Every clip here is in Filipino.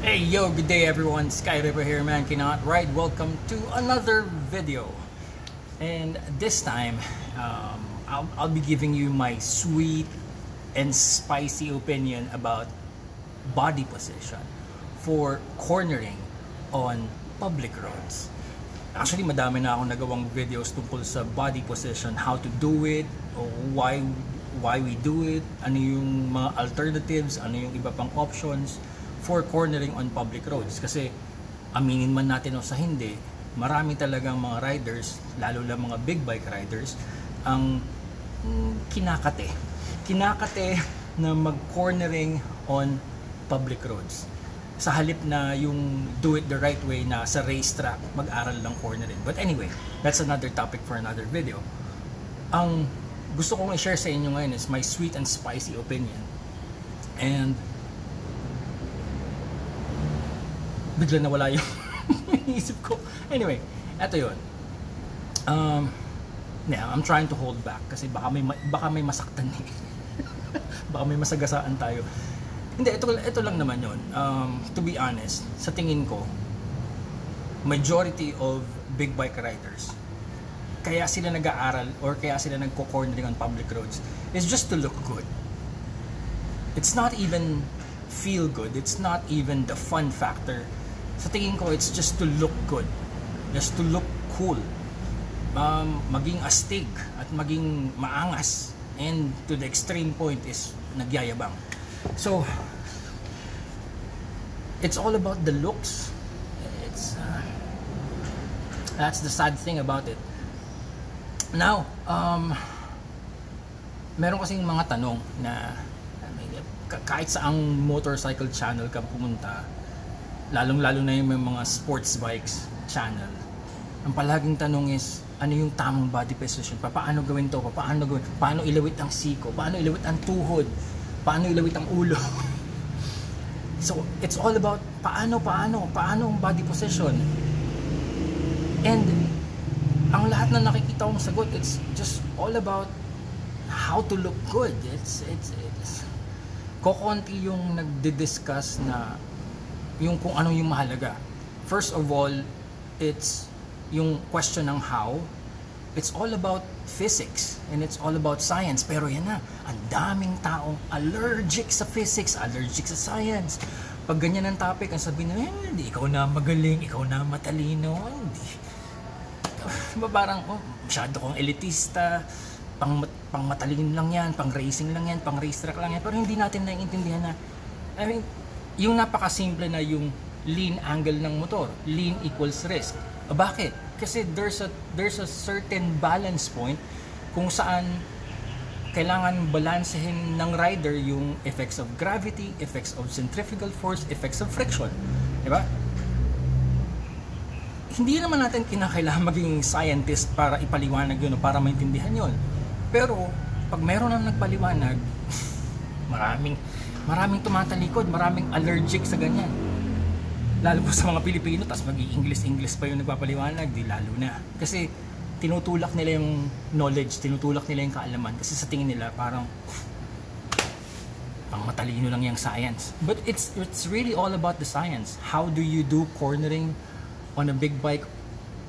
Hey yo, good day everyone, Sky River here, man cannot ride. Welcome to another video. And this time, I'll be giving you my sweet and spicy opinion about body position for cornering on public roads. Actually, madami na akong nagawang videos tungkol sa body position, how to do it, or why we do it, ano yung mga alternatives, ano yung iba pang options for cornering on public roads. Kasi aminin man natin o sa hindi, marami talagang mga riders, lalo na mga big bike riders, ang kinakate na mag-cornering on public roads. Sa halip na yung do it the right way na sa racetrack, mag-aral lang cornering. But anyway, that's another topic for another video. Ang gusto kong i-share sa inyo ngayon is my sweet and spicy opinion. And bigla nawala yung isip ko. Anyway, eto yun. I'm trying to hold back kasi baka may masaktan eh. Baka may masagasaan tayo. Hindi, ito lang naman yun. To be honest, sa tingin ko, majority of big bike riders, kaya sila nag-aaral or kaya sila nagko-cornering on public roads is just to look good. It's not even feel good. It's not even the fun factor. Sa tingin ko, it's just to look good. Just to look cool. Maging astig at maging maangas. And to the extreme point is nagyayabang. So, it's all about the looks. That's the sad thing about it. Now, meron kasing mga tanong na kahit saang motorcycle channel ka pumunta, lalong-lalo na yung mga sports bikes channel, ang palaging tanong is, ano yung tamang body position? Paano gawin to? Paano ilawit ang siko? Paano ilawit ang tuhod? Paano ilawit ang ulo? So, it's all about paano ang body position. And ang lahat na nakikita kong sagot, it's just all about how to look good. It's kokonti yung nagdi-discuss na yung kung ano yung mahalaga. First of all, it's yung question ng how. It's all about physics and it's all about science. Pero yan na, ang daming taong allergic sa physics, allergic sa science. Pag ganyan ang topic, ang sabihin na, hindi, ikaw na magaling, ikaw na matalino, hindi. Parang, masyado kong elitista, pang matalino lang yan, pang racing lang yan, pang racetrack lang yan. Pero hindi natin naiintindihan na, I mean, yung napakasimple na yung lean angle ng motor, lean equals risk. Bakit? Kasi there's a certain balance point kung saan kailangan balansehin ng rider yung effects of gravity, effects of centrifugal force, effects of friction. Diba? Hindi naman natin kinakailangan maging scientist para ipaliwanag yun o para maintindihan yun. Pero pag meron nang nagpaliwanag, maraming tumatalikod, maraming allergic sa ganyan. Lalo po sa mga Pilipino, tas mag-i-English pa yung nagpapaliwanag, di lalo na. Kasi tinutulak nila yung knowledge, tinutulak nila yung kaalaman. Kasi sa tingin nila parang pang matalino lang yung science. But it's really all about the science. How do you do cornering on a big bike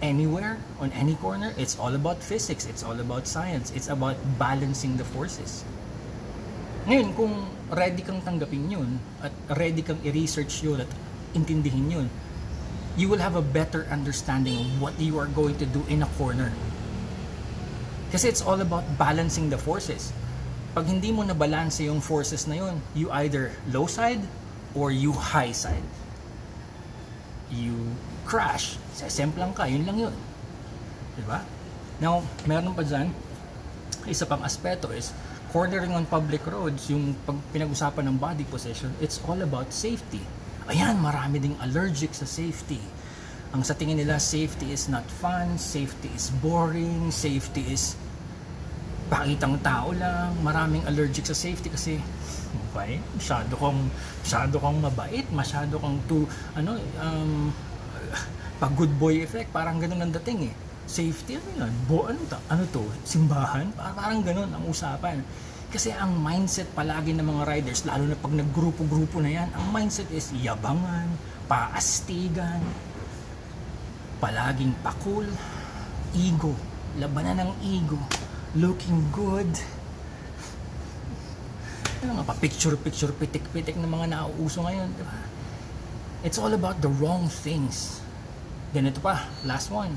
anywhere, on any corner? It's all about physics, it's all about science, it's about balancing the forces. Ngayon, kung ready kang tanggapin yun, at ready kang i-research yun, at intindihin yun, you will have a better understanding of what you are going to do in a corner. Kasi it's all about balancing the forces. Pag hindi mo na balance yung forces na yun, you either low side or you high side. You crash, sesemplang ka, yun lang yun. Diba? Now, meron pa dyan, isa pang aspeto is, cornering on public roads, yung pag pinag-usapan ng body position, it's all about safety. Ayan, marami ding allergic sa safety. Ang sa tingin nila, safety is not fun, safety is boring, safety is pakitang tao lang. Maraming allergic sa safety kasi okay, masyado kang mabait, masyado kang pag good boy effect, parang ganun ang dating eh. Safety, ano yan? Ano to? Simbahan? Parang ganun ang usapan. Kasi ang mindset palagi ng mga riders, lalo na pag naggrupo-grupo na yan, ang mindset is yabangan, paastigan, palaging pakul, ego, labanan ng ego, looking good. Ano nga pa, picture-picture, pitik-pitik ng mga nauuso ngayon, di ba? It's all about the wrong things. Ganito pa, last one.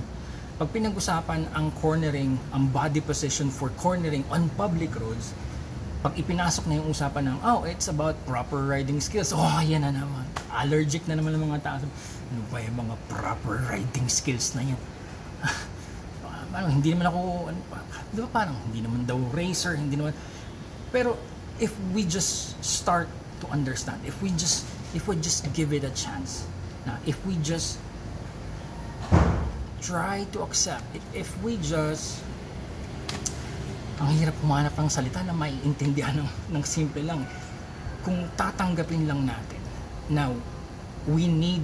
Pag pinag-usapan ang cornering, ang body position for cornering on public roads, pag ipinasok na yung usapan ng, oh, it's about proper riding skills. Oh, yan na naman. Allergic na naman ng mga tao. Ano ba yung mga proper riding skills na yan? Parang hindi naman ako, ano pa, di ba parang hindi naman daw racer, hindi naman. Pero if we just start to understand, if we just give it a chance, if we just try to accept it, if we just, ang hirap humanap ng salita na maiintindihan ng simple lang. Kung tatanggapin lang natin, now, we need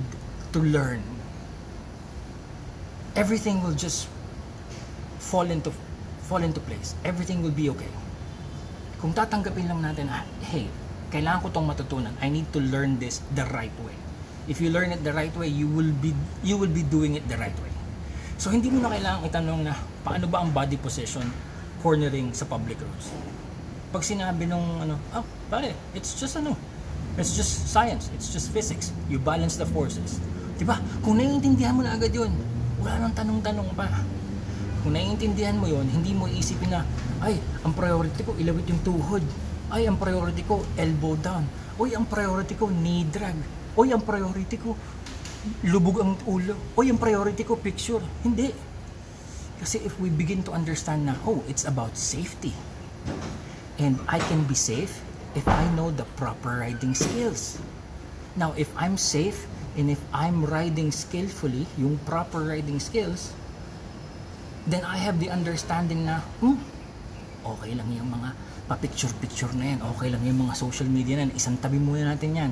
to learn. Everything will just fall into place. Everything will be okay. Kung tatanggapin lang natin, hey, kailangan ko tong matutunan. I need to learn this the right way. If you learn it the right way, you will be doing it the right way. So hindi mo na kailangang itanong na paano ba ang body position cornering sa public roads. Pag sinabi nung pare, it's just science, it's just physics. You balance the forces. 'Di ba? Kung naiintindihan mo na agad 'yun, wala nang tanong-tanong pa. Kung naiintindihan mo 'yon, hindi mo iisipin na, ay, ang priority ko ilawit yung tuhod. Ay, ang priority ko elbow down. Oy, ang priority ko knee drag. Oy, ang priority ko lubog ang ulo. Oy, ang priority ko picture. Hindi. Kasi if we begin to understand na, oh, it's about safety. And I can be safe if I know the proper riding skills. Now, if I'm safe and if I'm riding skillfully, yung proper riding skills, then I have the understanding na, okay lang yung mga pa-picture-picture na yan. Okay lang yung mga social media na yan. Isang tabi muna natin yan.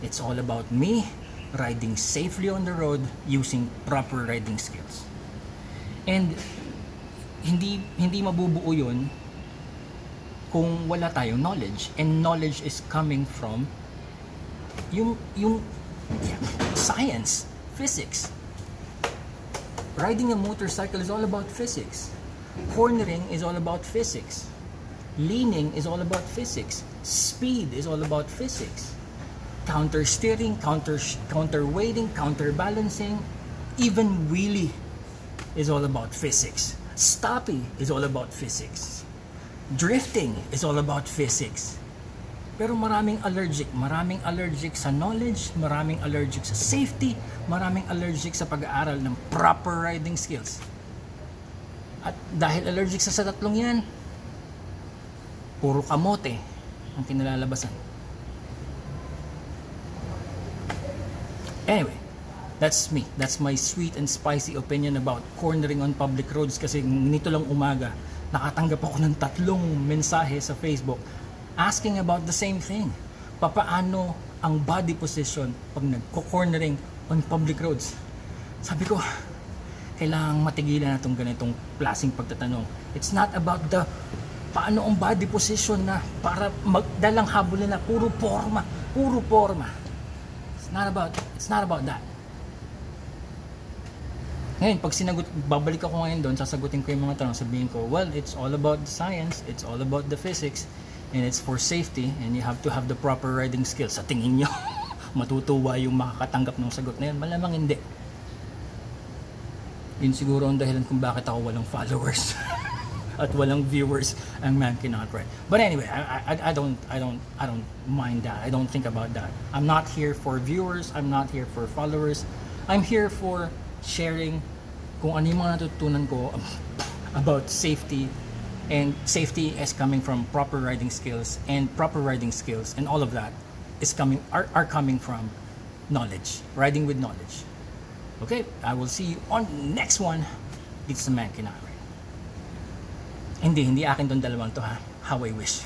It's all about me riding safely on the road using proper riding skills. And hindi mabubuo yun kung wala tayong knowledge. And knowledge is coming from yung science, physics. Riding a motorcycle is all about physics. Cornering is all about physics. Leaning is all about physics. Speed is all about physics. Counter steering, counter weighting, counterbalancing, even wheelie is all about physics. Stopping is all about physics. Drifting is all about physics. Pero maraming allergic sa knowledge, maraming allergic sa safety, maraming allergic sa pag-aaral ng proper riding skills. At dahil allergic sa tatlong yan, puro kamote ang kinalalabasan. Anyway, that's me. That's my sweet and spicy opinion about cornering on public roads. Kasi nito lang umaga, nakatanggap ako ng 3 mensahe sa Facebook asking about the same thing. Papaano ang body position pag nagko-cornering on public roads? Sabi ko, kailangang matigilan na itong ganitong klaseng pagtatanong. It's not about the paano ang body position na para magdalang habol na puro forma. It's not about that. Ngayon, pag babalik ako ngayon doon, sasagutin ko yung mga tanong, sabihin ko, well, it's all about the science, it's all about the physics, and it's for safety, and you have to have the proper riding skills. Sa tingin nyo, matutuwa yung makakatanggap ng sagot na yun? Malamang hindi. Yun siguro ang dahilan kung bakit ako walang followers at walang viewers ang Man Cannot Ride. But anyway, I don't mind that. I don't think about that. I'm not here for viewers. I'm not here for followers. I'm here for sharing kung ano yung mga natutunan ko about safety, and safety is coming from proper riding skills, and proper riding skills and all of that is are coming from knowledge, riding with knowledge. Okay, I will see you on next one dito sa Man Cannot Ride. Hindi akin tong dalawang to ha. How I wish.